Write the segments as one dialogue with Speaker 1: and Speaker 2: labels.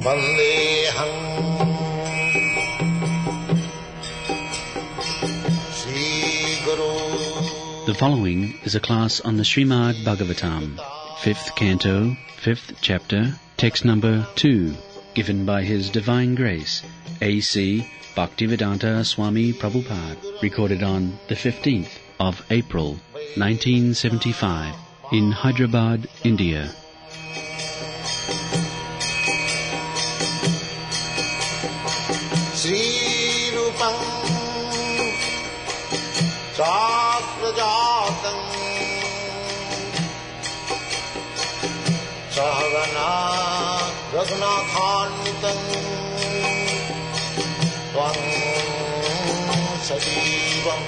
Speaker 1: Vandeham Sri Guru.
Speaker 2: The following is a class on the Srimad Bhagavatam, 5th Canto, 5th Chapter, text number 2, given by His Divine Grace, A.C. Bhaktivedanta Swami Prabhupada, recorded on the 15th of April, 1975, in Hyderabad, India.
Speaker 1: Sri Rupam Sakrajatam Sahagana Raghunathanvitam Tvam Sajivam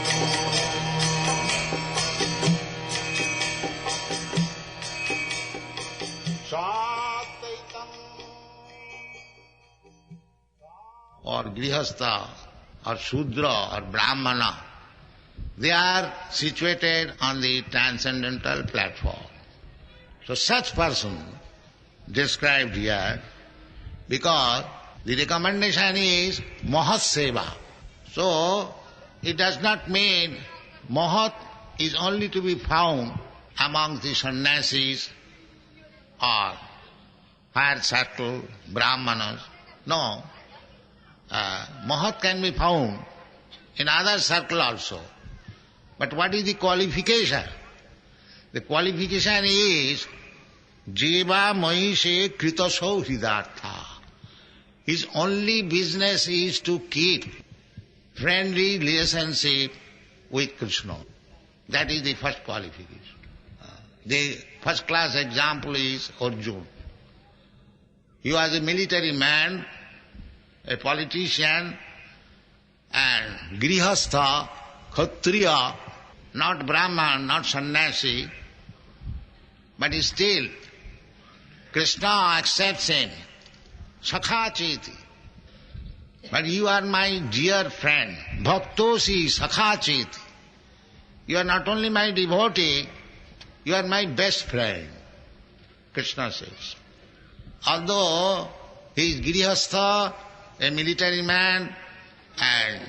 Speaker 1: Satvaitam. Or Grihastha, or Shudra, or Brahmana, they are situated on the transcendental platform. So such person described here, because the recommendation is Mahat Seva. So it does not mean Mahat is only to be found among the sannyasis or higher circle, Brahmanas. No. Mahat can be found in other circle also. But what is the qualification? The qualification is Jiva Mahishe Kritasau Hidartha. His only business is to keep friendly relationship with Krishna. That is the first qualification. The first class example is Arjuna. He was a military man, a politician, and Grihastha, Kshatriya, not Brahman, not sannyasi, but still Krishna accepts him, Sakhachiti. But you are my dear friend, Bhaktosi Sakhachiti. You are not only my devotee, you are my best friend, Krishna says. Although he is Grihastha, a military man, and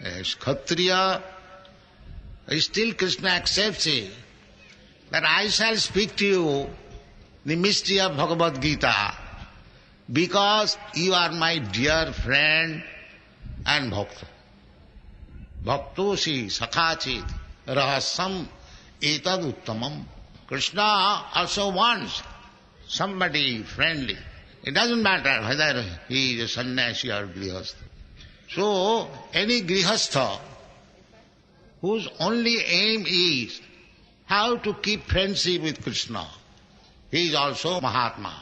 Speaker 1: a Kshatriya, still Krishna accepts it, that I shall speak to you the mystery of Bhagavad Gita, because you are my dear friend and bhakta. Bhaktosi sakhachit rahasam etad uttamam. Krishna also wants somebody friendly. It doesn't matter whether he is a sannyasi or grihastha. So, any grihastha whose only aim is how to keep friendship with Krishna, he is also Mahatma.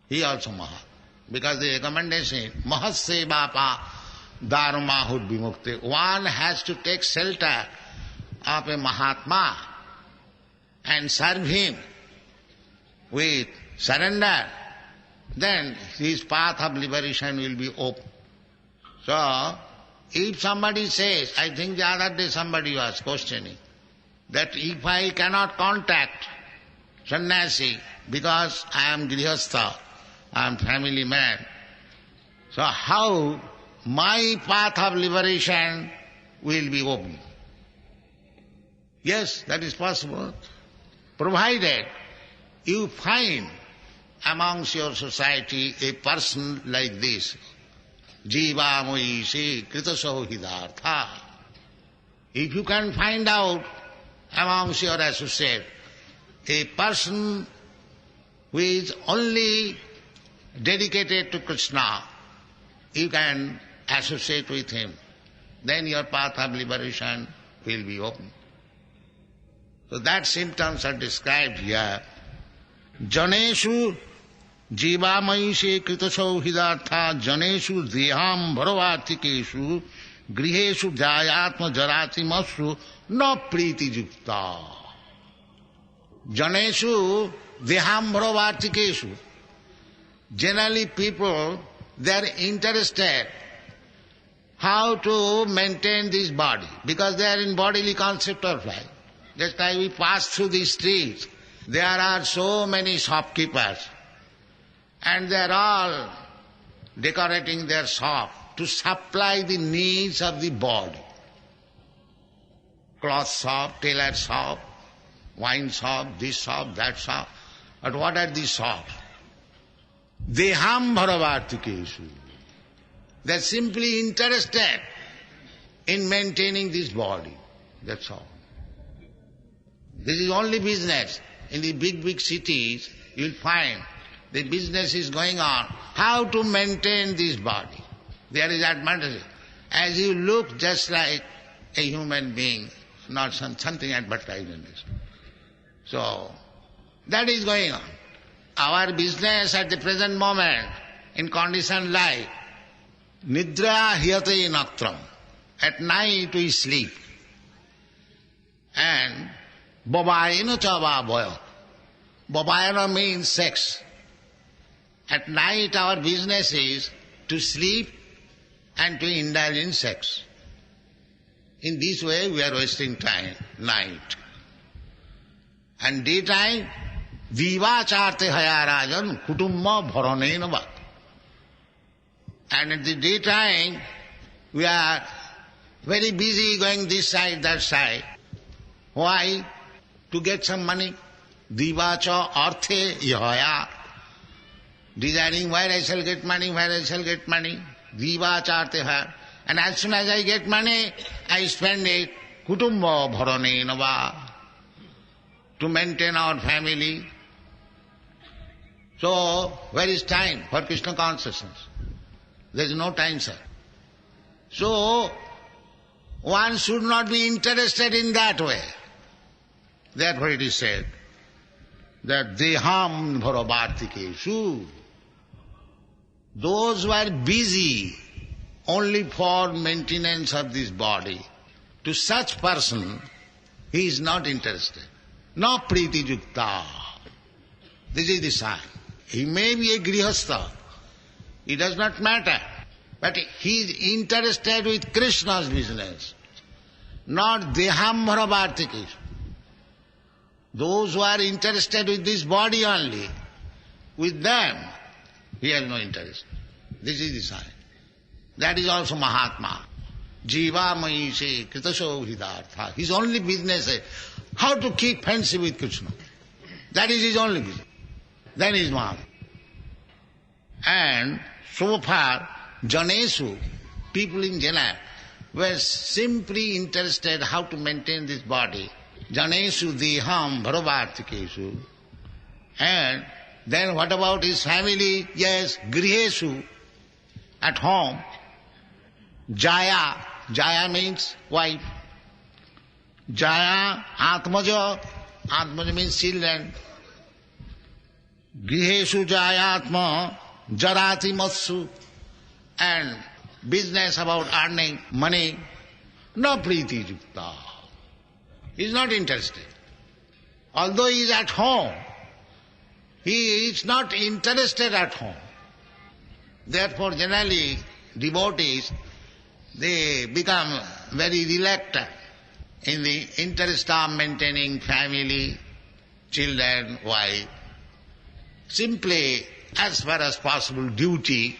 Speaker 1: He is also Mahatma. Because the recommendation, Mahat Sevapa Dharmahud Vimukti. One has to take shelter of a Mahatma and serve him with surrender. Then his path of liberation will be open. So, if somebody says, I think the other day somebody was questioning, that if I cannot contact sannyasi because I am grihastha, I am family man, so how my path of liberation will be open? Yes, that is possible, provided you find amongst your society a person like this, Jiva Moishi Kritasaho Hidartha. If you can find out amongst your associates a person who is only dedicated to Krishna, you can associate with him, then your path of liberation will be open. So that symptoms are described here. Janeshu Jivamaishe Kritasau Hidartha Janeshu Deham Bharavartikeshu Griheshu Jayatma Jarati Masu No Priti Jukta. Janeshu Deham Bharavartikeshu. Generally people, they are interested how to maintain this body, because they are in bodily concept of life. Just like we pass through the streets, there are so many shopkeepers, and they are all decorating their shop to supply the needs of the body. Cloth shop, tailor shop, wine shop, this shop, that shop. But what are these shops? Deham bharavartikeshu. They are simply interested in maintaining this body. That's all. This is only business. In the big cities, you will find the business is going on. How to maintain this body? There is advantage. As you look just like a human being, not something advertised in this. So, that is going on. Our business at the present moment, in conditioned life, nidra hyate naktram. At night we sleep. And babayana chava boya. Babayana means sex. At night our business is to sleep and to indulge in sex. In this way we are wasting time, night. And daytime, diva charte haya rajan kutumma bharanena va. And at the daytime, we are very busy going this side, that side. Why? To get some money. Diva cha arthe yahaya. Desiring where I shall get money, where I shall get money. Diva charte haya. And as soon as I get money, I spend it. Kutumma bharanena va. To maintain our family. So, where is time for Krishna consciousness? There is no time, sir. So, one should not be interested in that way. Therefore it is said that deham bharavartikeshu. Those who are busy only for maintenance of this body, to such person, he is not interested. Na priti yukta. This is the sign. He may be a grihastha. It does not matter. But he is interested with Krishna's business, not deham bharavartikeshu. Those who are interested with this body only, with them, he has no interest. This is the sign. That is also Mahatma. Jiva maise kritasho hidartha. His only business is how to keep fancy with Krishna. That is his only business. Then he is Mahatma. And so far, Janesu, people in Jana, were simply interested how to maintain this body. Janesu deham bharavartikeshu. And then what about his family? Yes, grihesu, at home. Jaya, Jaya means wife. Jaya, Atmaja, Atmaja means children. Grihesu Jayatma, Jarati Matsu. And business about earning money, no priti yukta. He is not interested. Although he is at home, he is not interested at home. Therefore, generally, devotees, they become very reluctant in the interest of maintaining family, children, wife. Simply, as far as possible, duty,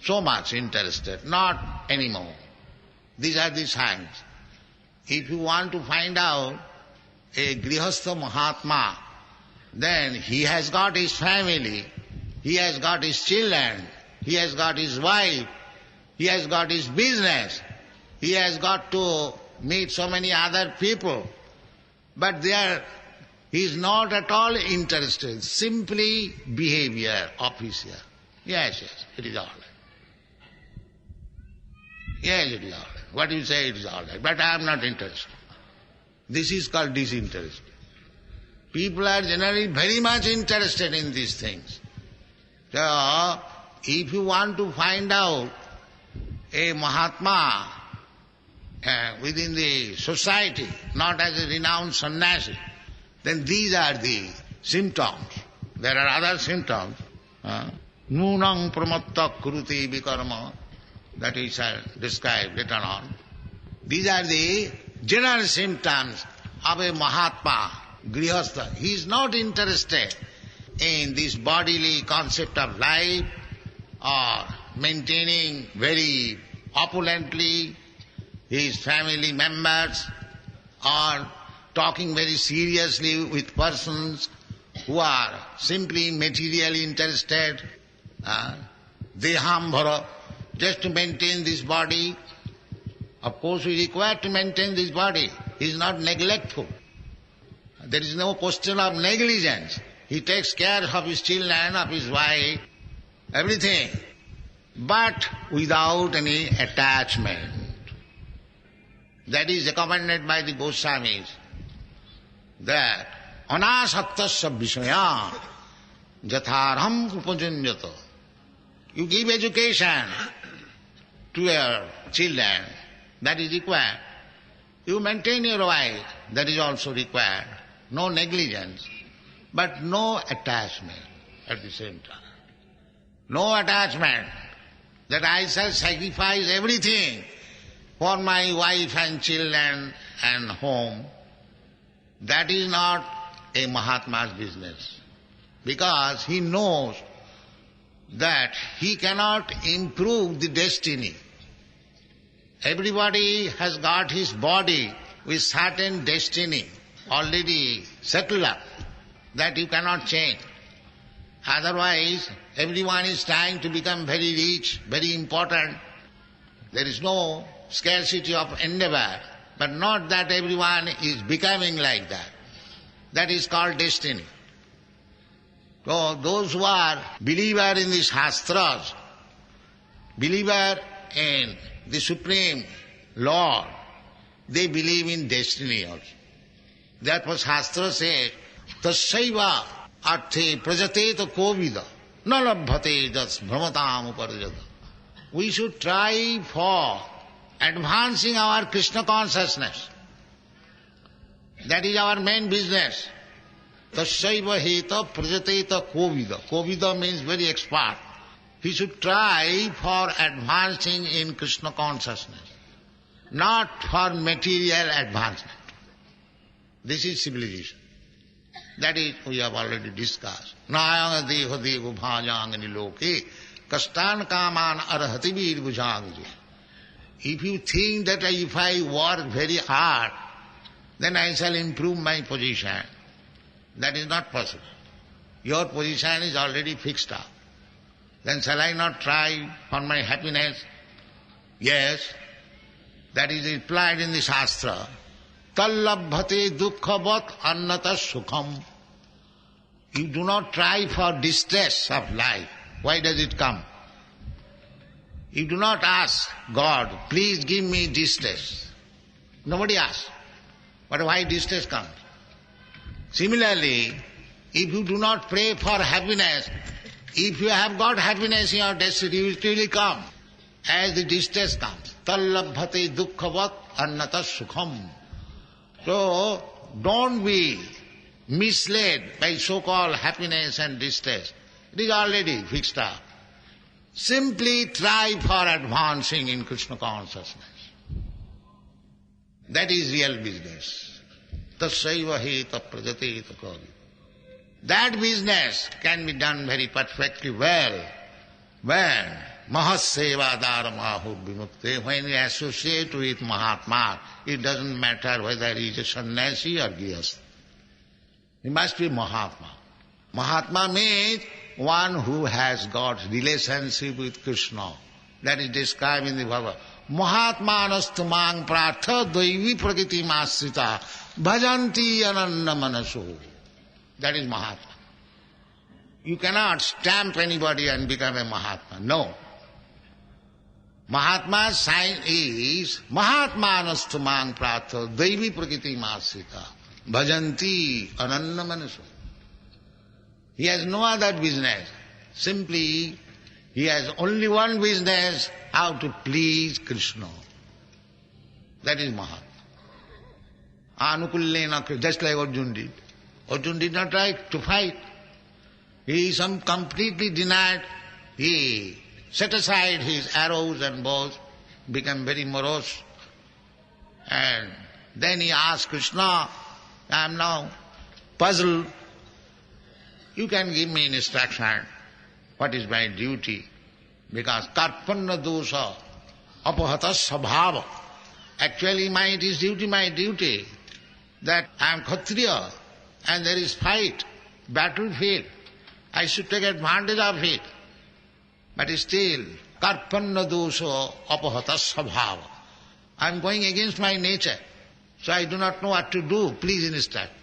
Speaker 1: so much interested, not anymore. These are the signs. If you want to find out a Grihastha Mahatma, then he has got his family, he has got his children, he has got his wife, he has got his business, he has got to meet so many other people, but he is not at all interested, simply behavior, official. Yes, it is all right. Yes, it is all right. What you say, it is all right. But I am not interested. This is called disinterest. People are generally very much interested in these things. So, if you want to find out a Mahatma within the society, not as a renowned sannyasi, then these are the symptoms. There are other symptoms. Nunang pramatta kuruti vikarma, that we shall describe later on. These are the general symptoms of a Mahatma grihastha. He is not interested in this bodily concept of life or maintaining very opulently his family members or talking very seriously with persons who are simply materially interested, dehambhara, just to maintain this body. Of course we require to maintain this body. He is not neglectful. There is no question of negligence. He takes care of his children, of his wife, everything, but without any attachment. That is recommended by the Goswamis, that anasaktasya vishaya jatharham upajanyata. You give education to your children, that is required. You maintain your wife, that is also required. No negligence, but no attachment at the same time. No attachment that I shall sacrifice everything for my wife and children and home. That is not a Mahatma's business, because he knows that he cannot improve the destiny. Everybody has got his body with certain destiny already settled up, that you cannot change. Otherwise, everyone is trying to become very rich, very important. There is no scarcity of endeavor, but not that everyone is becoming like that. That is called destiny. So those who are believer in the Shastras, believer in the Supreme Lord, they believe in destiny also. Therefore Shastra says, Tasyaiva arthe prajateta kovida na labhate jas brahmatam uparjata. We should try for advancing our Krishna consciousness. That is our main business. Tasyaiva heta prajateta kovida. Kovida means very expert. He should try for advancing in Krishna consciousness, not for material advancement. This is civilization. That is, we have already discussed. Nayanga deho devo bhajangani loke kastan kaman arhati vir bhujangji. If you think that if I work very hard, then I shall improve my position, that is not possible. Your position is already fixed up. Then shall I not try for my happiness? Yes, that is implied in the Shastra. Tallabhate dukkhavat annata sukham. You do not try for distress of life. Why does it come? You do not ask God, please give me distress. Nobody asks. But why distress comes? Similarly, if you do not pray for happiness, if you have got happiness in your destiny, it will come as the distress comes. Tallabhate dukkhavat annata sukham. So, don't be misled by so-called happiness and distress. It is already fixed up. Simply try for advancing in Krishna consciousness. That is real business. Tasyaiva heta prajateta kavi. That business can be done very perfectly well when Mahaseva Dharmahu Vimukte, when we associate with Mahatma. It doesn't matter whether he is a sannyasi or grihastha. He must be Mahatma. Mahatma means one who has got relationship with Krishna. That is described in the Bhagavad. Mahatmanastumang pratha daivi prakriti masrita bhajanti ananda manaso. That is Mahatma. You cannot stamp anybody and become a Mahatma. No. Mahatma's sign is Mahatmanastumang pratha daivi prakriti masrita bhajanti ananda manaso. He has no other business. Simply, he has only one business, how to please Krishna. That is Mahatma. Anukullena, just like Arjuna did. Arjuna did not try to fight. He completely denied. He set aside his arrows and bows, became very morose. And then he asked Krishna, I am now puzzled. You can give me instruction, what is my duty? Because karpanna dosha apahata sabhava. Actually it is my duty, that I am Kshatriya and there is fight, battlefield. I should take advantage of it. But still, karpanna dosha apahata sabhava. I am going against my nature. So I do not know what to do. Please instruct.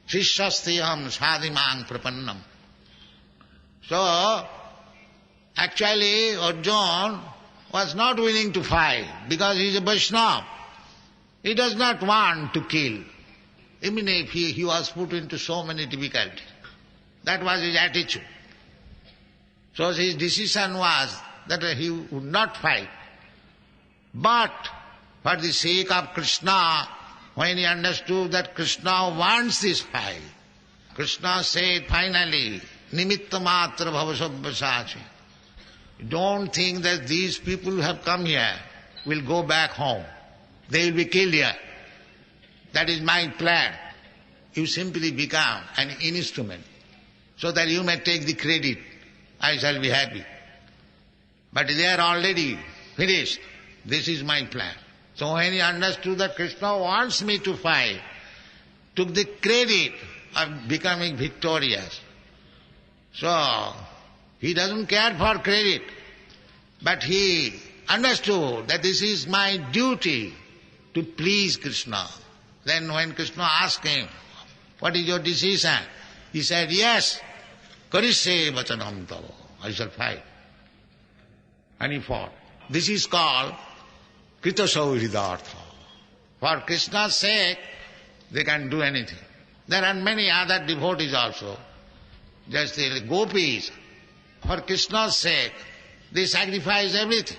Speaker 1: Shishyasteham sadhimang prapannam. So, actually Arjuna was not willing to fight because he is a Vaishnava. He does not want to kill. Even if he was put into so many difficulties. That was his attitude. So his decision was that he would not fight. But for the sake of Krishna, when he understood that Krishna wants this fight, Krishna said finally, Nimitta matra bhavasabhasachi. Don't think that these people who have come here will go back home. They will be killed here. That is my plan. You simply become an instrument so that you may take the credit. I shall be happy. But they are already finished. This is my plan. So when he understood that Krishna wants me to fight, took the credit of becoming victorious. So he doesn't care for credit, but he understood that this is my duty to please Krishna. Then when Krishna asked him, what is your decision? He said, yes, karishe vachanam tava. I shall fight. And he fought. This is called krita sauhridartha. For Krishna's sake, they can do anything. There are many other devotees also. Just the gopis. For Krishna's sake, they sacrifice everything.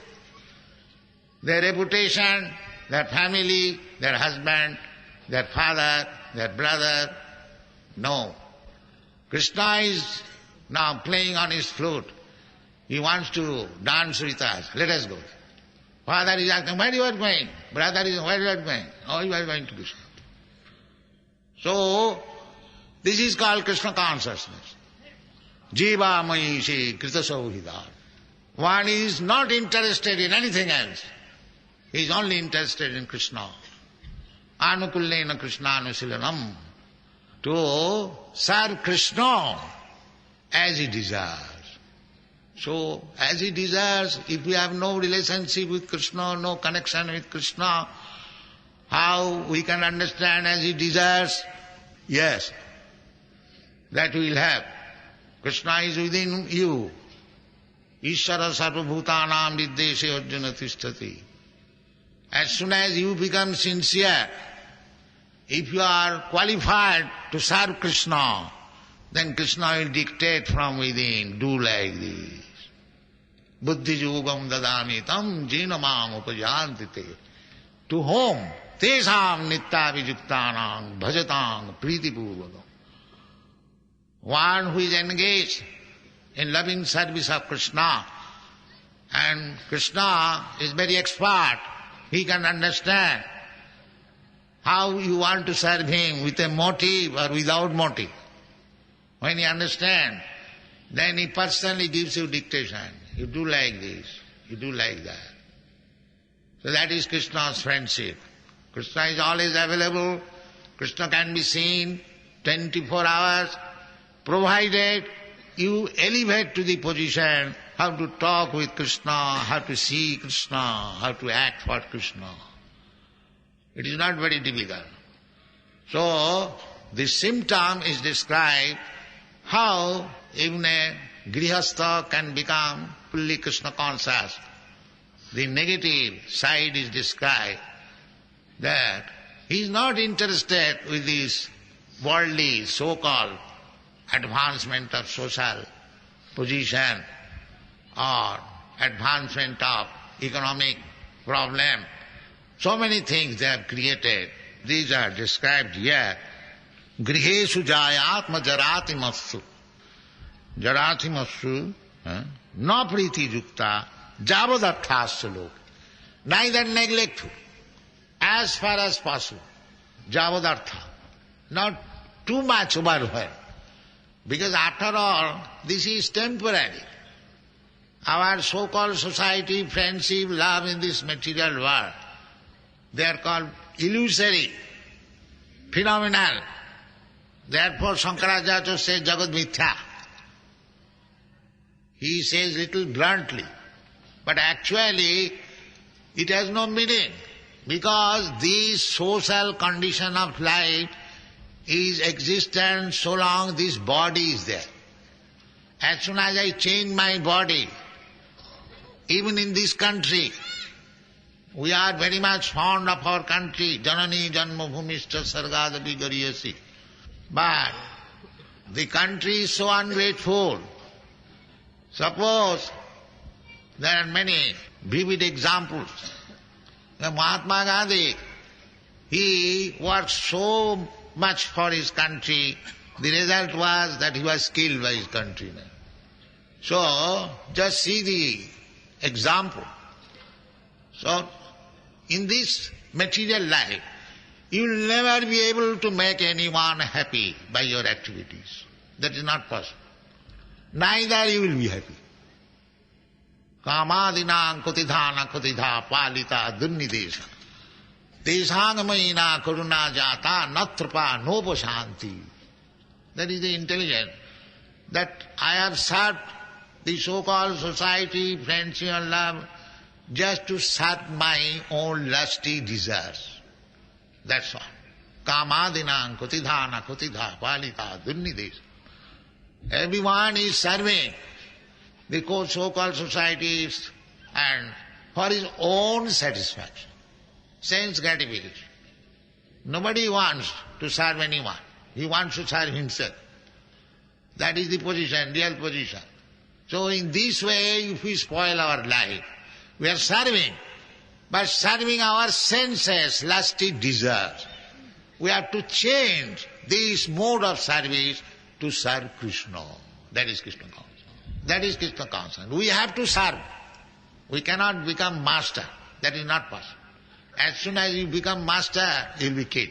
Speaker 1: Their reputation, their family, their husband, their father, their brother. No. Krishna is now playing on his flute. He wants to dance with us. Let us go. Father is asking, where you are going? Brother is, where you are going? Oh, you are going to Krishna. So, this is called Krishna consciousness. Jiva mayishi krita sauhridar. One is not interested in anything else. He is only interested in Krishna. Anukullena Krishnanushilanam. To serve Krishna as he desires. So, as he desires, if we have no relationship with Krishna, no connection with Krishna, how we can understand as he desires? Yes, that we will have. Krishna is within you. Ishvara sarvabhutanam viddeshe arjuna tishtati. As soon as you become sincere, if you are qualified to serve Krishna, then Krishna will dictate from within, do like this. Buddhi yogam dadami tam jinamam upajanti te. To whom? Tesam nitya vijuktanam bhajatang pritipurvakam. One who is engaged in loving service of Krishna, and Krishna is very expert, he can understand how you want to serve him, with a motive or without motive. When he understands, then he personally gives you dictation. You do like this, you do like that. So that is Krishna's friendship. Krishna is always available. Krishna can be seen 24 hours, provided you elevate to the position how to talk with Krishna, how to see Krishna, how to act for Krishna. It is not very difficult. So, the symptom is described how even a grihastha can become fully Krishna conscious. The negative side is described that he is not interested with this worldly so-called advancement of social position or advancement of economic problem. So many things they have created. These are described here. Grihesu jayatma jarati masu. Jarati masu na priti yukta javadarthasya lok. Neither neglectful as far as possible. Javadartha. Not too much overwhelmed. Because after all, this is temporary. Our so-called society, friendship, love in this material world, they are called illusory, phenomenal. Therefore Shankaracharya says Jagat Mithya. He says little bluntly, but actually it has no meaning, because this social condition of life is existent so long this body is there. As soon as I change my body, even in this country, we are very much fond of our country, Janani Janmabhumishta Sargadapi Gariyasi. But the country is so ungrateful. Suppose there are many vivid examples. Mahatma Gandhi, he worked so much for his country, the result was that he was killed by his countrymen. So, just see the example. So, in this material life, you will never be able to make anyone happy by your activities. That is not possible. Neither you will be happy. Kamadinam kutidhana kutidha palita dunnidesha. Deshangamayina karuna jata natrapa nopashanti. That is the intelligence. That I have served the so-called society, friendship and love, just to serve my own lusty desires. That's all. Kamadinam kutidhana kutidha palita dunnidesha. Everyone is serving the so-called societies and for his own satisfaction, sense gratification. Nobody wants to serve anyone. He wants to serve himself. That is the position, real position. So in this way, if we spoil our life, we are serving, but serving our senses, lusty desires. We have to change this mode of service to serve Krishna. That is Krishna consciousness. That is Krishna consciousness. We have to serve. We cannot become master. That is not possible. As soon as you become master, you will be killed.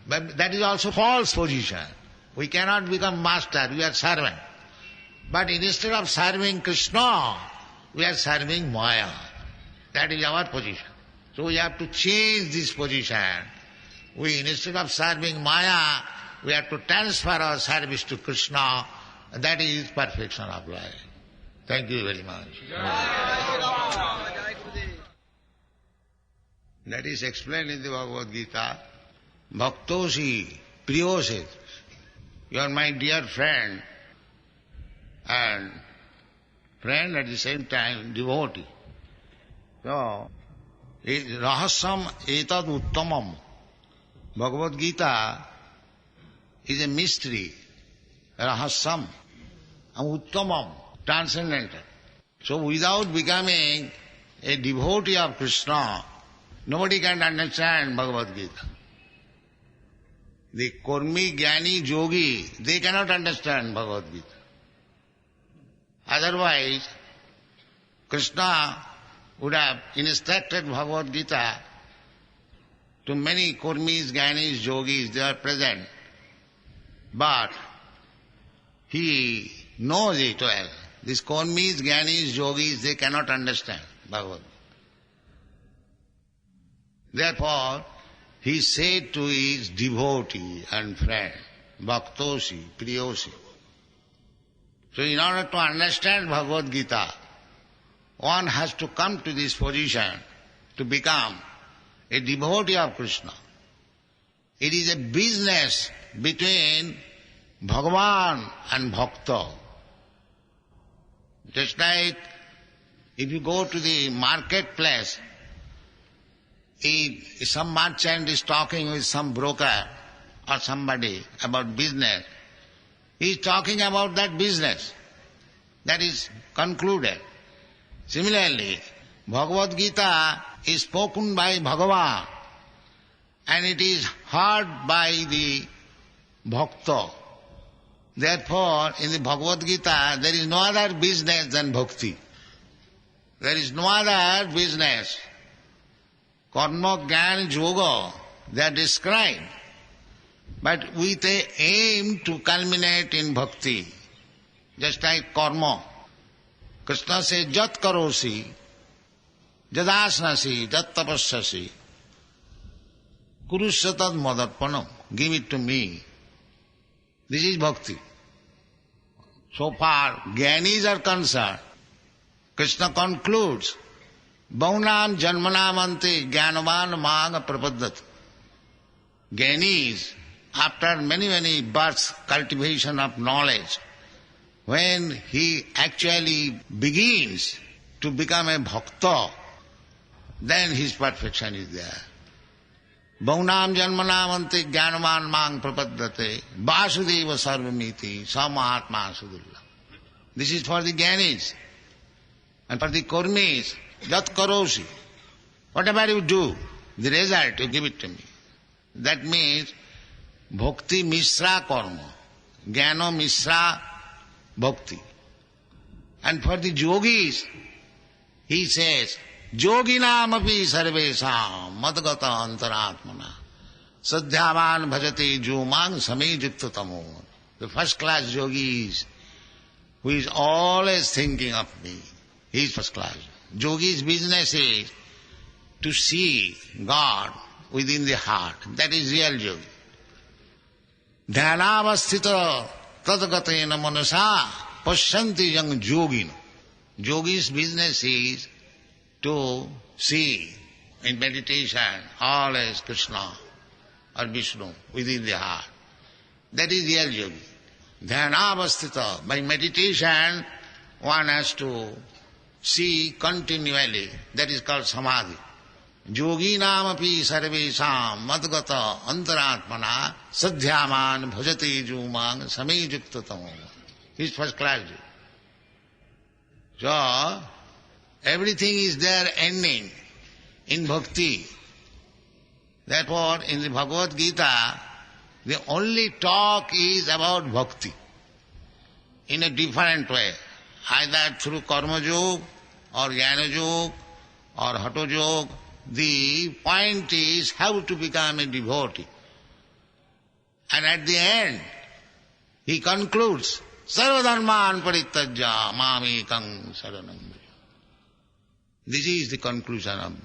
Speaker 1: But that is also false position. We cannot become master, we are servant. But instead of serving Krishna, we are serving Maya. That is our position. So we have to change this position. We, instead of serving Maya, we have to transfer our service to Krishna. That is perfection of life. Thank you very much. That is explained in the Bhagavad Gita. Bhaktosi, Priyosi. You are my dear friend, and friend at the same time devotee. So, Rahasam etad uttamam. Bhagavad Gita is a mystery. Rahasam, uttamam, transcendental. So without becoming a devotee of Krishna, nobody can understand Bhagavad Gita. The Kormi, Jnani, Yogi, they cannot understand Bhagavad Gita. Otherwise, Krishna would have instructed Bhagavad Gita to many Kormis, Jnanis, Yogis, they are present. But he knows it well. These Kormis, Jnanis, Yogis, they cannot understand Bhagavad Gita. Therefore, he said to his devotee and friend, Bhaktosi, Priyosi. So in order to understand Bhagavad Gita, one has to come to this position to become a devotee of Krishna. It is a business between Bhagavan and Bhakta. Just like if you go to the marketplace, if some merchant is talking with some broker or somebody about business, he is talking about that business. That is concluded. Similarly, Bhagavad Gita is spoken by Bhagavan and it is heard by the Bhakta. Therefore, in the Bhagavad Gita, there is no other business than bhakti. There is no other business. Karma, Jnana, Yoga, they are described. but with a aim to culminate in bhakti. Just like karma. Krishna says, Jat karosi, jadasnasi, jat tapasyasi, kurusyatad madarpanam. Give it to me. This is bhakti. So far, jnanis are concerned. Krishna concludes, Baunam janmanam ante jnanavan maga prapaddati. Jnanis, after many births, cultivation of knowledge, when he actually begins to become a bhakta, then his perfection is there. Baunam janmanam ante jnanavan mang prapaddate vasudeva sarvamiti samahatma sudulla. This is for the jnanis. And for the kurmis, jat karosi. Whatever you do, the result you give it to me. That means bhakti misra karma, jnana misra bhakti. And for the yogis, he says, yoginam api sarvesam madgata antaratmana sadhyavan bhajate jumang same yuktatamo. The first class yogis who is always thinking of me, he is first class. Yogi's business is to see God within the heart. That is real yogi. Dhyanavasthita tadgatena manasa pasyanti yang yogino. Yogi's business is to see in meditation always Krishna or Vishnu within the heart. That is real yogi. Dhyanavasthita. By meditation one has to see continually. That is called samadhi. Yoginam api sarvesam madgata antaratmana sadhyaman bhajate jumang same yuktatamu. He is first class. So, everything is there ending in bhakti. Therefore, in the Bhagavad Gita, the only talk is about bhakti in a different way, either through karma yoga or jnana yoga or hatha yoga. The point is how to become a devotee. And at the end, he concludes, Sarvadharman parityajya mamekam saranam. This is the conclusion of it.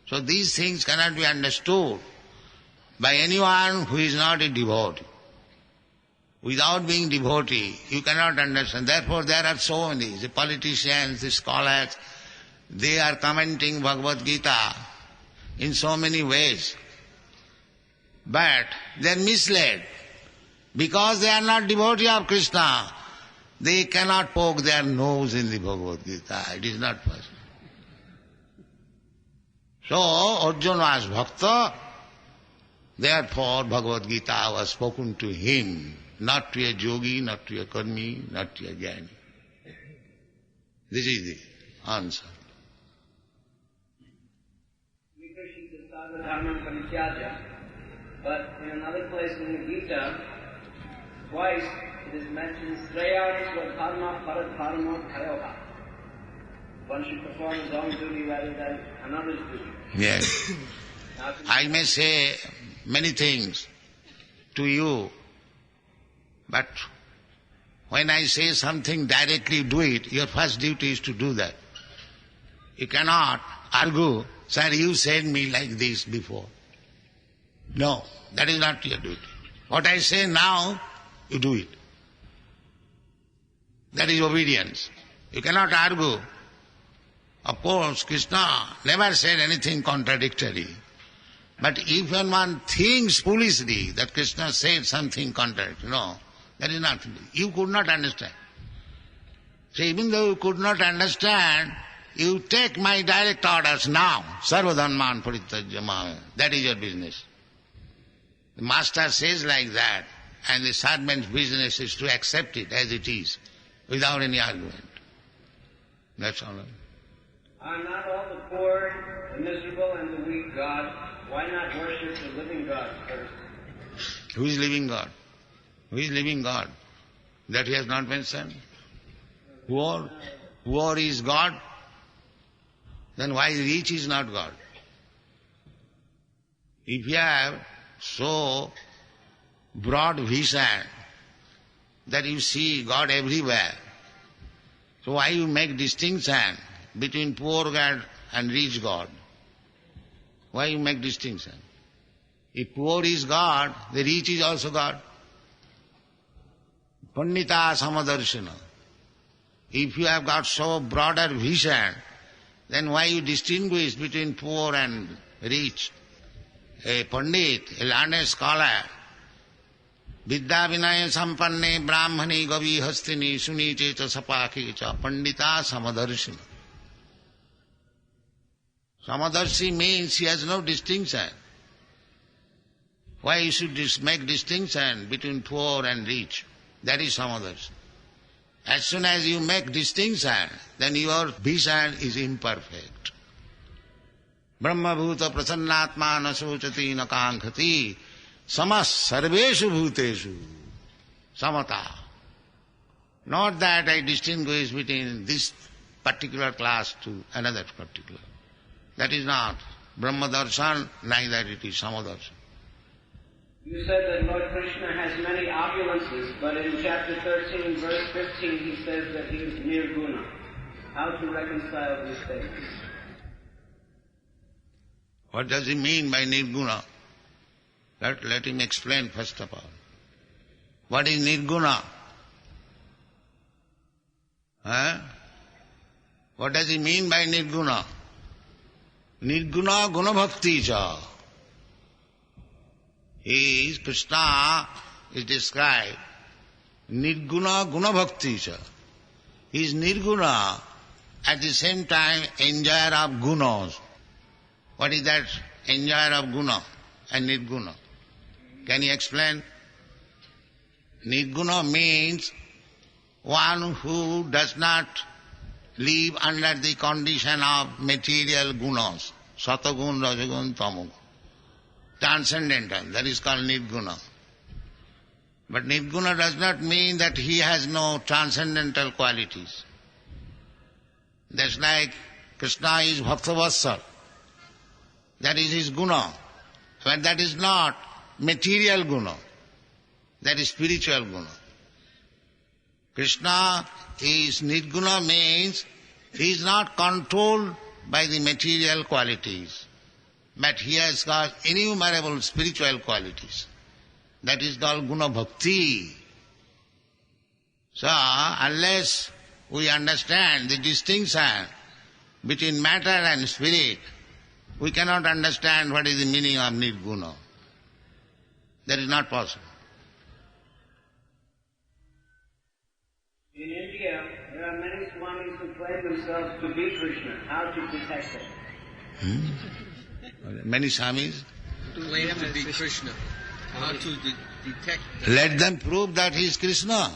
Speaker 1: So these things cannot be understood by anyone who is not a devotee. Without being devotee, you cannot understand. Therefore there are so many, the politicians, the scholars, they are commenting Bhagavad Gita in so many ways. But they are misled. Because they are not devotee of Krishna, they cannot poke their nose in the Bhagavad Gita. It is not possible. So Arjuna was bhakta, therefore Bhagavad Gita was spoken to him, not to a yogi, not to a karmi, not to a jnani. This is the answer.
Speaker 3: But in another place in the Gita, twice it is mentioned, Srila Swadharma Paradharma Kayoha. One should perform his own duty rather than another's duty.
Speaker 1: Yes. I may say many things to you, but when I say something directly, do it. Your first duty is to do that. You cannot argue, sir, you said me like this before. No, that is not your duty. What I say now, you do it. That is obedience. You cannot argue. Of course, Krishna never said anything contradictory. But if one thinks foolishly that Krishna said something contrary, no, that is not. You could not understand. So even though you could not understand, you take my direct orders now. Sarvadharman parityajya mame. That is your business. The master says like that, and the servant's business is to accept it as it is, without any argument. That's all.
Speaker 3: Are not all the poor, the miserable, and the weak God? Why not worship the living God first?
Speaker 1: Who is living God? Who is living God? That he has not mentioned. Poor is God. Then why rich is not God? If you have so broad vision that you see God everywhere. So why you make distinction between poor God and rich God? Why you make distinction? If poor is God, the rich is also God. Pandita samadarshana. If you have got so broader vision, then why you distinguish between poor and rich? A pandit, a learned scholar, Vidya vinaya sampanne brahmani gavi hastini suniche cha sapake cha pandita samadarshana. Samadarshi means he has no distinction. Why you should make distinction between poor and rich? That is samadarshana. As soon as you make distinction, then your vision is imperfect. Brahma bhuta prasannatma na sochati na kankhati samas sarveshu bhuteshu samata. Not that I distinguish between this particular class to another particular. That is not Brahma darshan, neither it is samadarshan.
Speaker 3: You said that Lord Krishna has many opulences, but in chapter 13, verse 15, he says that he is nirguna. How to reconcile these statements?
Speaker 1: What does he mean by nirguna? Let him explain first of all. What is nirguna? What does he mean by nirguna? Nirguna guna bhakti cha. Krishna is described nirguna guna bhakti cha. He is nirguna, at the same time enjoyer of gunas. What is that enjoyer of guna and nirguna? Can you explain? Nirguna means one who does not live under the condition of material gunas, satagun, rajagun, tamagun. Transcendental, that is called nirguna. But nirguna does not mean that he has no transcendental qualities. That's like Krishna is Bhaktavatsal. That is his guna. But that is not material guna. That is spiritual guna. Krishna is nirguna means he is not controlled by the material qualities. But he has got innumerable spiritual qualities. That is called guna bhakti. So, unless we understand the distinction between matter and spirit, we cannot understand what is the meaning of nirguna. That is not possible.
Speaker 3: In India, there are many swamis who claim themselves to be Krishna. How to detect them?
Speaker 1: Many swamis
Speaker 4: claim to be Krishna. How to detect
Speaker 1: them? Let them prove that he is Krishna.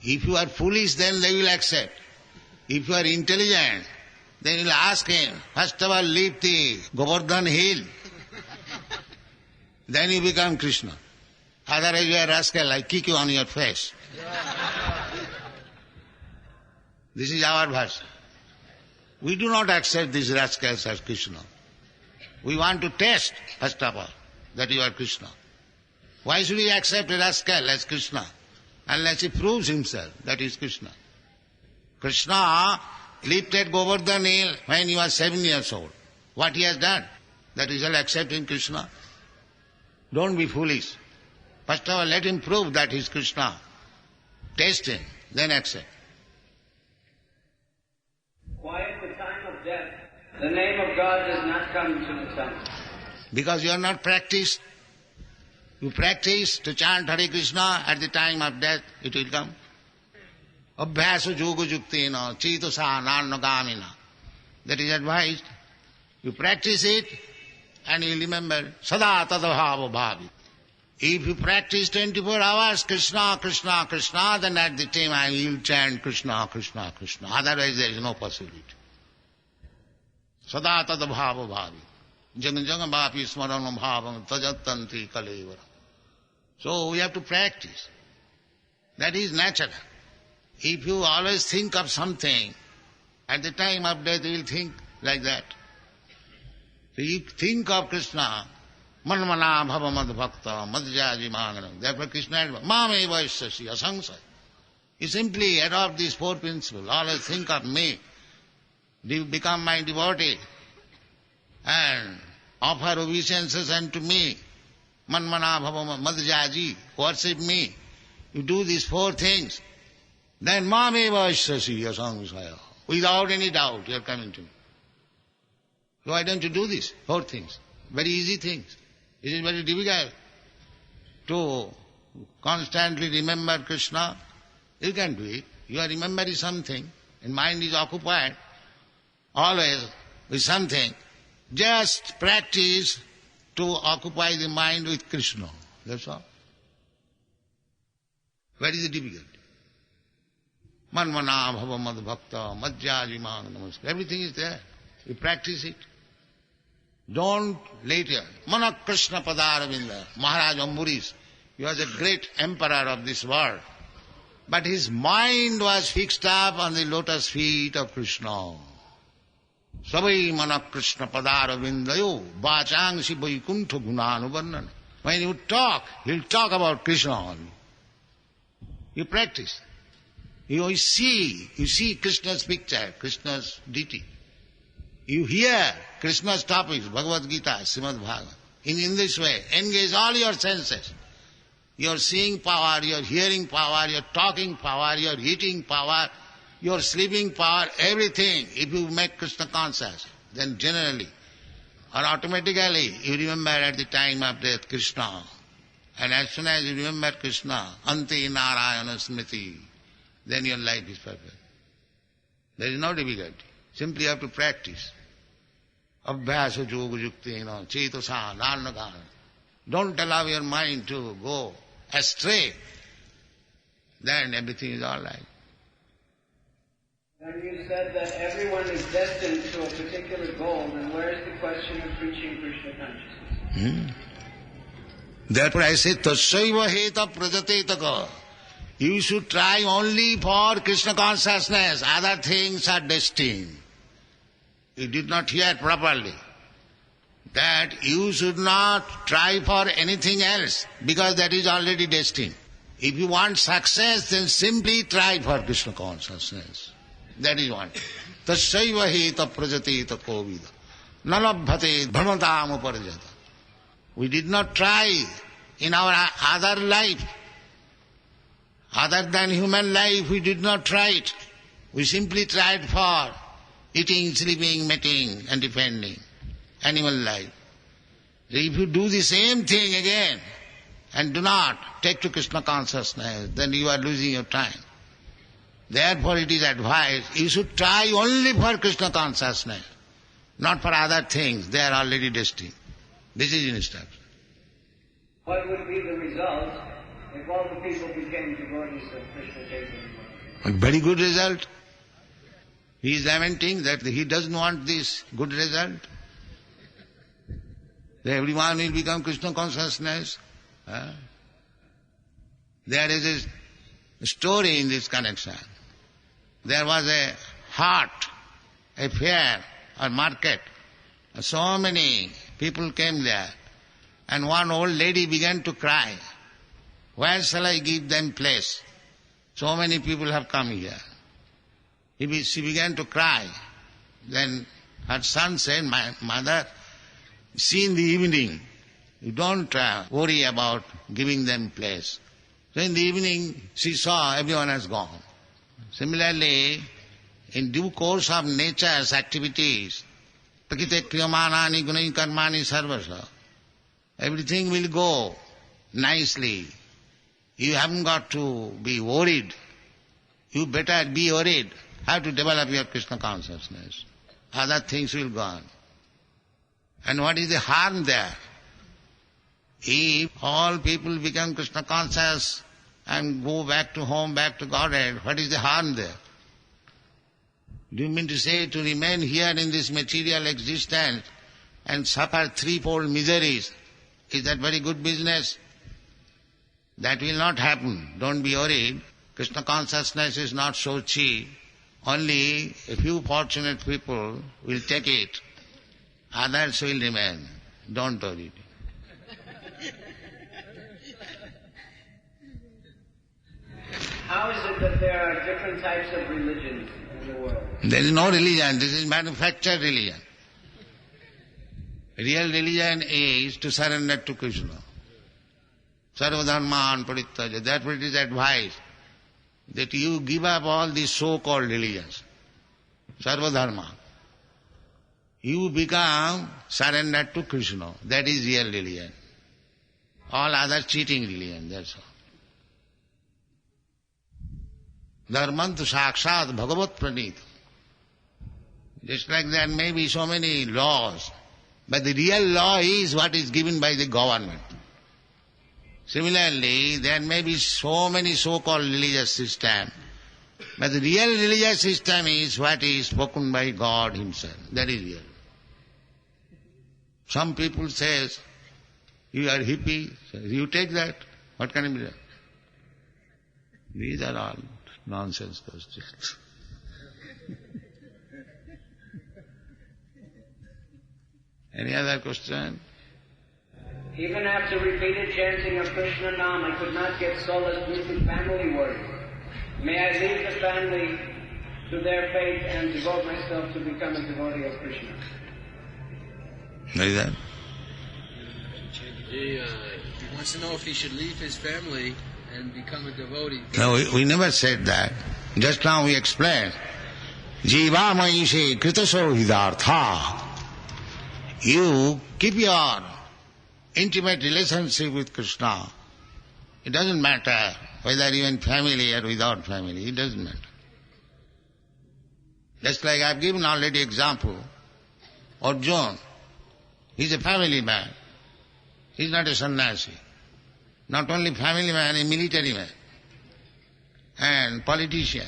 Speaker 1: If you are foolish, then they will accept. If you are intelligent, then you will ask him, first of all, leave the Govardhan hill. Then you become Krishna. Otherwise you are rascal, I kick you on your face. This is our version. We do not accept these rascals as Krishna. We want to test, first of all, that you are Krishna. Why should we accept a rascal as Krishna? Unless he proves himself that he is Krishna. Krishna lifted Govardhan hill when he was 7 years old. What he has done? That we shall accept in Krishna. Don't be foolish. First of all, let him prove that he is Krishna. Test him, then accept.
Speaker 3: Why at the time of death, the name of God does not come to the tongue?
Speaker 1: Because you are not practiced. You practice to chant Hare Krishna, at the time of death it will come. Abhyasa yoga yuktina chitasa nanagamina. That is advised. You practice it and you remember sada tadabhava bhavi. If you practice 24 hours Krishna, Krishna, Krishna, then at the time you will chant Krishna, Krishna, Krishna. Otherwise there is no possibility. Sada tadabhava bhavi. Jagan jagan bhapi smaranam bhavam tajattanti kalevara. So we have to practice. That is natural. If you always think of something, at the time of death you will think like that. So you think of Krishna, Manmana bhava mad bhakta madhyaji manganam. Therefore Krishna had Mame vaishyasi asangsaya. You simply adopt these four principles. Always think of me. Become my devotee. And offer obeisances unto me. Manmana bhava madhyaji. Worship me. You do these four things. Then Mame vaishyasi asangsaya. Without any doubt you are coming to me. Why don't you do this? Four things. Very easy things. It is very difficult to constantly remember Krishna. You can do it. You are remembering something, and mind is occupied always with something. Just practice to occupy the mind with Krishna. That's all. Where is the difficulty? Manmana bhava mad bhakta madhyaji namaskar. Everything is there. You practice it. Don't later. Mana Krishna Padaravinda, Maharaj Ambarish, he was a great emperor of this world. But his mind was fixed up on the lotus feet of Krishna. Sabai mana Krishna Padaravindayo, Vachangsi Vaikuntha Gunanuvarnana. When you talk, he'll talk about Krishna only. You practice. You see Krishna's picture, Krishna's deity. You hear Krishna's topics, Bhagavad Gita, Srimad Bhagavatam. In this way, engage all your senses. Your seeing power, your hearing power, your talking power, your eating power, your sleeping power, everything. If you make Krishna conscious, then generally or automatically you remember at the time of death Krishna. And as soon as you remember Krishna, Ante Narayana Smriti, then your life is perfect. There is no difficulty. Simply you have to practice. Abhyasa yoga yuktena cetasa narnagana. Don't allow your mind to go astray. Then everything is all right.
Speaker 3: When you said that everyone is destined to a particular goal, then where is the question of preaching Krishna consciousness?
Speaker 1: Therefore I say, tasyaiva heta prajatetaka. You should try only for Krishna consciousness. Other things are destined. You did not hear properly. That you should not try for anything else, because that is already destined. If you want success, then simply try for Krishna consciousness. That is one. Tasyaiva heta prajateta kovida. Nalabhate bhamatam uparjata. We did not try in our other life. Other than human life, we did not try it. We simply tried for eating, sleeping, mating and defending animal life. If you do the same thing again and do not take to Krishna consciousness, then you are losing your time. Therefore it is advised, you should try only for Krishna consciousness, not for other things. They are already destined. This is instruction.
Speaker 3: What would be the result if all the people became devotees of Krishna Chaitanya?
Speaker 1: A very good result. He is lamenting that he doesn't want this good result. Everyone will become Krishna consciousness. There is a story in this connection. There was a hart, a fair or market. So many people came there. And one old lady began to cry. Where shall I give them place? So many people have come here. She began to cry. Then her son said, my mother, see in the evening, you don't worry about giving them place. So in the evening, she saw everyone has gone. Similarly, in due course of nature's activities, prakite kriyamanani gunai karmani sarvasa, everything will go nicely. You haven't got to be worried. You better be worried how to develop your Krishna consciousness. Other things will go on. And what is the harm there? If all people become Krishna conscious and go back to home, back to Godhead, what is the harm there? Do you mean to say to remain here in this material existence and suffer threefold miseries? Is that very good business? That will not happen. Don't be worried. Krishna consciousness is not so cheap. Only a few fortunate people will take it. Others will remain. Don't worry.
Speaker 3: is that there are different types of religions in the world.
Speaker 1: There is no religion, this is manufactured religion. Real religion is to surrender to Krishna. Sarvadharman parityaja. Therefore it is advised that you give up all these so-called religions. Sarvadharma. You become surrendered to Krishna. That is real religion. All other cheating religion, that's all. Dharmantu sakshat bhagavat pranit. Just like there may be so many laws, but the real law is what is given by the government. Similarly, there may be so many so-called religious systems, but the real religious system is what is spoken by God Himself. That is real. Some people say, you are hippie, you take that. What can it be done? These are all nonsense questions. Any other question?
Speaker 3: Even after repeated chanting of Krishna Nam, I could not get solace due to family worries. May I leave the family to their fate and devote myself to become a devotee of Krishna?
Speaker 1: What is that?
Speaker 4: He wants to know if he should leave his family and become a devotee.
Speaker 1: No, we never said that. Just now we explained. Jiva maishe kritaso hidartha. You keep your intimate relationship with Krishna. It doesn't matter whether you are in family or without family. It doesn't matter. Just like I've given already example. Arjuna, he's a family man. He's not a sannyasi. Not only family man, a military man and politician.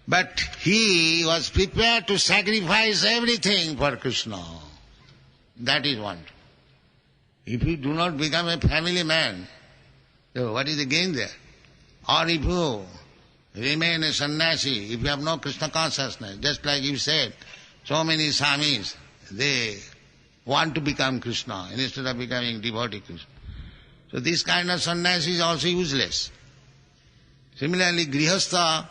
Speaker 1: But he was prepared to sacrifice everything for Krishna. That is one. If you do not become a family man, so what is the gain there? Or if you remain a sannyasi, if you have no Krishna consciousness, just like you said, so many swamis, they want to become Krishna instead of becoming devotee Krishna. So this kind of sannyasi is also useless. Similarly, grihastha,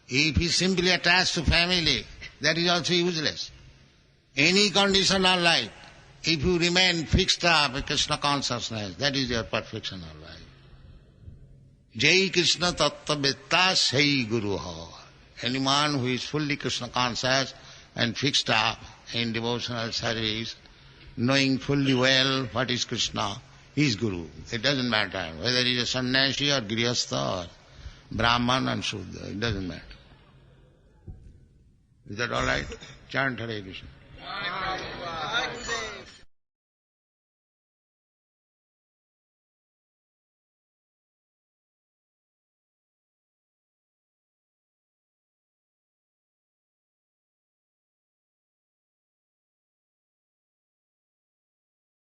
Speaker 1: if he is simply attached to family, that is also useless. Any condition of life, if you remain fixed up with Krishna consciousness, that is your perfection of life. Jai Krishna tattva vitta sai guruha. Anyone who is fully Krishna conscious and fixed up in devotional service, knowing fully well what is Krishna, he is Guru. It doesn't matter whether he is a sannyasi or grihastha or Brahman and Shudra, it doesn't matter. Is that all right? Chant Hare Krishna.